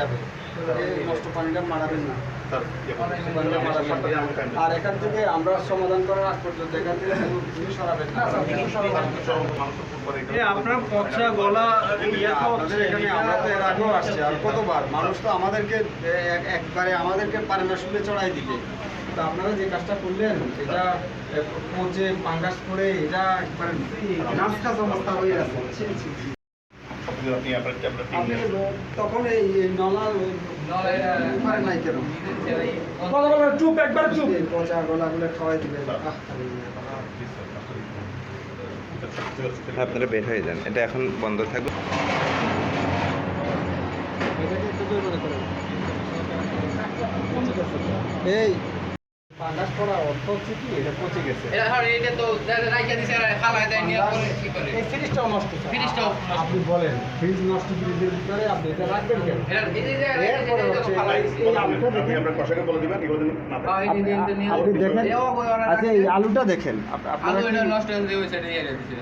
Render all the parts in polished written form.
যাবে, এই নষ্ট পানিটা মারাবেন না। আর এখান থেকে আমরা সমাধান করার আগ পর্যন্ত এখান থেকে কিছু সরাবেন না। আপনার পচা গলা এখানে আমরা তো এর আগেও আসছি, আর কতবার মানুষ তো আমাদেরকে একবারে আমাদেরকে পারে না শুনে চড়াই দিতে। তো আপনারা যে কাজটা করলেন এটা পচে পাঙ্গাস করে এটা একবারে নাচকাজ অবস্থা হয়ে আছে। তখন এই নলা নাই কেন চুপ একবার চুপ পচা গলাগুলো খাওয়াই দিবেন। আপনারা বের হয়ে যান, এটা এখন বন্ধ থাকবে। এই পাঙ্গাস করার অর্থ হচ্ছে কি এটা পচে গেছে। এটা তো রাইখা দিছে হালায় দেয় নিয়ে পরে কি করে এই ফ্রিজটাও নষ্ট। ফ্রিজটাও আপনি বলেন ফ্রিজ নষ্ট, ফ্রিজের ভিতরে আপনি এটা রাখবেন কেন? এরপরে হচ্ছে এই আলুটা দেখেন, আপনার কষাকে বলে দিবেন এগুলো না আপনি দেখেন। আচ্ছা এই আলুটা দেখেন, আলু এটা নষ্ট হয়ে গেছে এটা দিয়ে দিছে।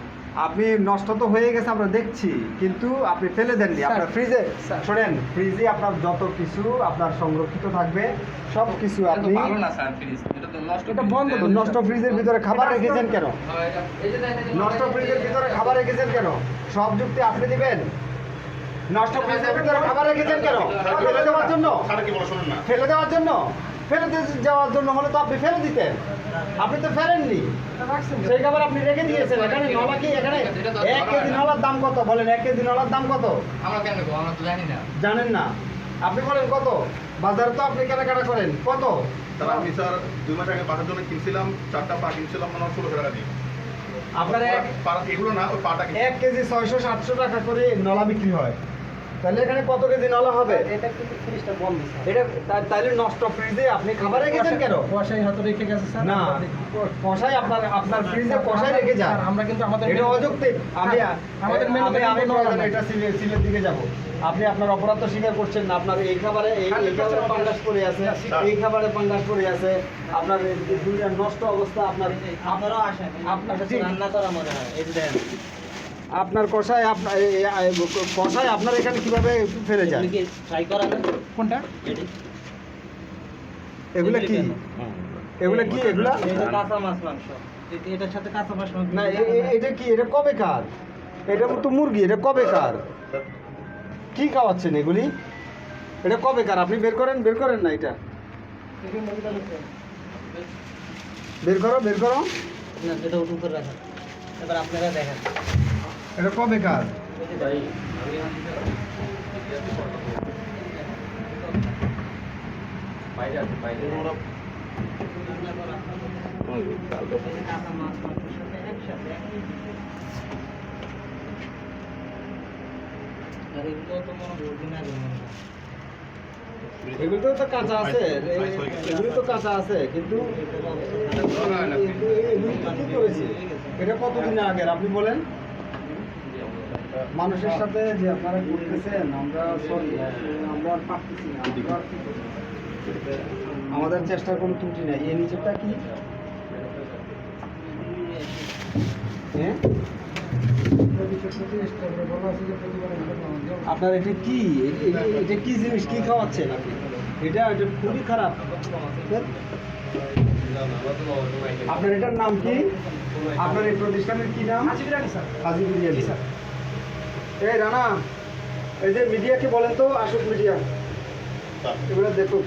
আপনি নষ্ট তো হয়ে গেছে আমরা দেখছি, কিন্তু আপনি ফেলে দেননি। আপনার ফ্রিজে শোনেন, ফ্রিজে আপনার যত কিছু আপনার সংরক্ষিত থাকবে সব কিছু আপনি ভালো না স্যার ফ্রিজ এটা তো নষ্ট। এটা বন্ধ তো। নষ্ট ফ্রিজের ভিতরে খাবার রেখেছেন কেন? নষ্ট ফ্রিজের ভিতরে খাবার রেখেছেন কেন? সব যুক্তি আপনি দিবেন। নষ্ট ফ্রিজের ভিতরে খাবার রেখেছেন কেন? ফেলে দেওয়ার জন্য? কি বলো শুনুন না, ফেলে দেওয়ার জন্য? ফেলে যাওয়ার জন্য হলে তো আপনি ফেলে দিতেন, আপনি তো ফেলেননি। সেই খাবার আপনি রেখে দিয়েছেন। এখানে নলা কি, এখানে 1 কেজি নলার দাম কত বলেন? 1 কেজি নলার দাম কত আমরা কেন গো, আমরা তো জানি না। জানেন না? আপনি বলেন কত? বাজারে তো আপনি কেনাকাটা করেন কত? তাহলে আমি স্যার 2 মাস আগে পাঠার জন্য কিনছিলাম 4টা পা কিনছিলাম 1600 টাকা দিয়ে। আপনার এগুলো না ওই পাটা 1 কেজি 600-700 টাকা করে নলা বিক্রি হয়, তাহলে এখানে কত কেজি নলা হবে? এটা কিন্তু ফ্রিজটা বন্ধ। এটা তাহলে নষ্ট ফ্রিজে আপনি খাবার রেখেছেন কেন? কষাই হয়তো রেখে গেছে স্যার। না, কষাই আপনার ফ্রিজে কষাই রেখে যান। আমরা কিন্তু আমাদের এটা অযৌক্তিক। আমাদের এটা সিলের দিকে যাব। আপনি আপনার অপরাধ তো স্বীকার করছেন না। আপনার এই খাবারে পাঙ্গাস পড়ে আছে, এই খাবারে পাঙ্গাস পড়ে আছে, আপনার দুইটা নষ্ট অবস্থা। আপনারও আসেন, আপনার রান্না করা মনে হয়। এই দেন আপনার কষায় কষায় আপনার এখানে কিভাবে ফেলে যায়? ট্রাই করা না কোনটা? এগুলা কি? এগুলা কি? এগুলা কাঁচা মাছ মাংস। এটার সাথে কাঁচা মাছ মাংস না। এটা কি? এটা কবে কার? এটা তো মুরগি। এটা কবে কার? কি খাওয়াচ্ছেন এগুলি? এটা কবে কার? আপনি বের করেন না। এটা বের করো। না, এটা উঠু করে রাখা। এবার আপনারা দেখেন এটা কবে কার? এগুলো তো কাঁচা আছে, এগুলো তো কাঁচা আছে, কিন্তু কি করেছে? এটা কতদিন আগের আপনি বলেন? মানুষের সাথে যে আপনারা করতেছেন, আমরা সরি, আমরা আর পারতেছি না। আমাদের চেষ্টার কোনো ত্রুটি নেই। এই নিচেরটা কি? হ্যাঁ, আপনার এটা কি? এটা কি জিনিস? কি খাওয়াচ্ছেন আপনি? এটা খুবই খারাপ। আপনার এটার নাম কি? আপনার এই প্রতিষ্ঠানের কি নাম? হাজি বিরিয়ানি স্যার। হাজি বিরিয়ানি স্যার। এই রানা, এই যে মিডিয়াকে বলেন তো আসুক মিডিয়া, এগুলো দেখুক।